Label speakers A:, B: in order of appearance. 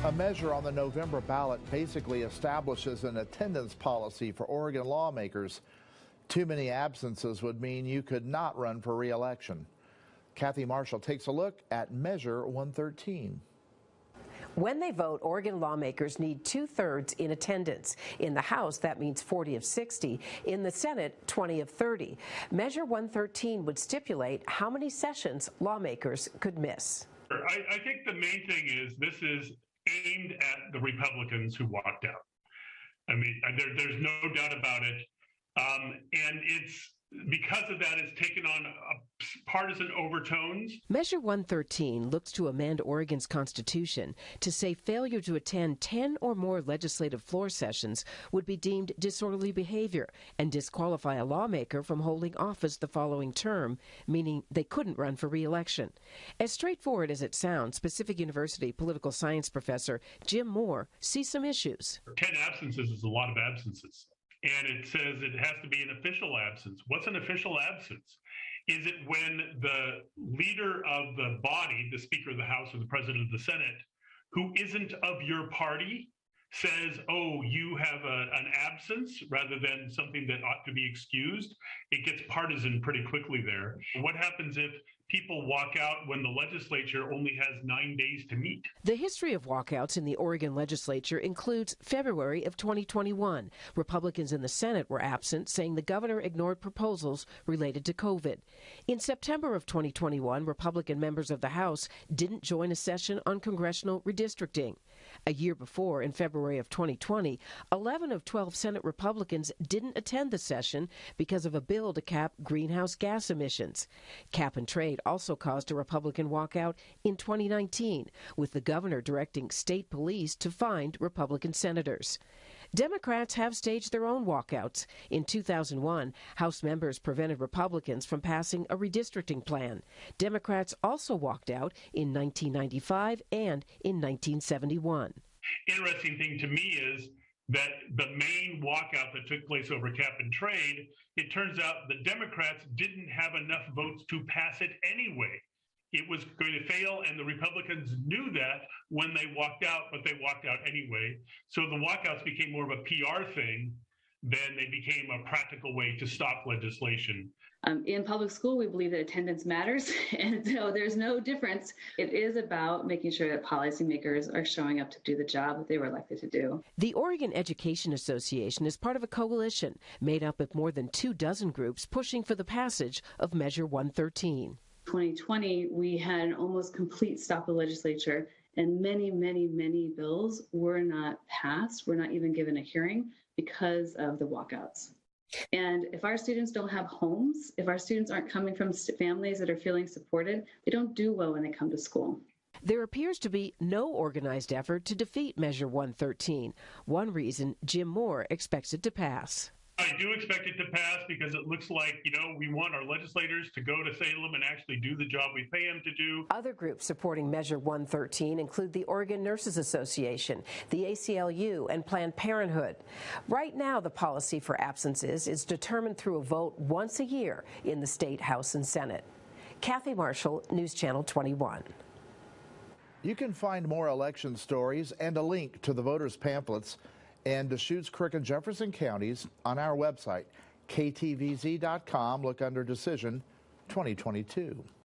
A: A measure on the November ballot basically establishes an attendance policy for Oregon lawmakers. Too many absences would mean you could not run for re-election. Cathy Marshall takes a look at Measure 113.
B: When they vote, Oregon lawmakers need 2/3 in attendance. In the House, that means 40 of 60. In the Senate, 20 of 30. Measure 113 would stipulate how many sessions lawmakers could miss.
C: I think the main thing is this is aimed at the Republicans who walked out. I mean, there's no doubt about it. And it's because of that, it's taken on partisan overtones.
B: Measure 113 looks to amend Oregon's Constitution to say failure to attend 10 or more legislative floor sessions would be deemed disorderly behavior and disqualify a lawmaker from holding office the following term, meaning they couldn't run for re-election. As straightforward as it sounds, Pacific University political science professor Jim Moore sees some issues.
C: 10 absences is a lot of absences. And it says it has to be an official absence. What's an official absence? Is it when the leader of the body, the Speaker of the House or the President of the Senate, who isn't of your party, says, oh, you have an absence rather than something that ought to be excused? It gets partisan pretty quickly there. What happens if people walk out when the legislature only has 9 days to meet?
B: The history of walkouts in the Oregon legislature includes February of 2021. Republicans in the Senate were absent, saying the governor ignored proposals related to COVID. In September of 2021, Republican members of the House didn't join a session on congressional redistricting. A year before, in February of 2020, 11 of 12 Senate Republicans didn't attend the session because of a bill to cap greenhouse gas emissions. Cap and trade also caused a Republican walkout in 2019, with the governor directing state police to find Republican senators. Democrats have staged their own walkouts. In 2001, House members prevented Republicans from passing a redistricting plan. Democrats also walked out in 1995 and in 1971.
C: Interesting thing to me is that the main walkout that took place over cap and trade, it turns out the Democrats didn't have enough votes to pass it anyway. It was going to fail, and the Republicans knew that when they walked out, but they walked out anyway. So the walkouts became more of a PR thing than they became a practical way to stop legislation.
D: In public school, we believe that attendance matters, and so there's no difference. It is about making sure that policymakers are showing up to do the job that they were elected to do.
B: The Oregon Education Association is part of a coalition made up of more than 24 groups pushing for the passage of Measure 113.
D: 2020, we had an almost complete stop of the legislature, and many bills were not passed, were not even given a hearing because of the walkouts. And if our students don't have homes, if our students aren't coming from families that are feeling supported, they don't do well when they come to school.
B: There appears to be no organized effort to defeat Measure 113. One reason Jim Moore expects it to pass.
C: I do expect it to pass because it looks like, we want our legislators to go to Salem and actually do the job we pay them to do.
B: Other groups supporting Measure 113 include the Oregon Nurses Association, the ACLU, and Planned Parenthood. Right now, the policy for absences is determined through a vote once a year in the state House and Senate. Cathy Marshall, News Channel 21.
A: You can find more election stories and a link to the voters' pamphlets and Deschutes, Crook, and Jefferson counties on our website, ktvz.com. Look under Decision 2022.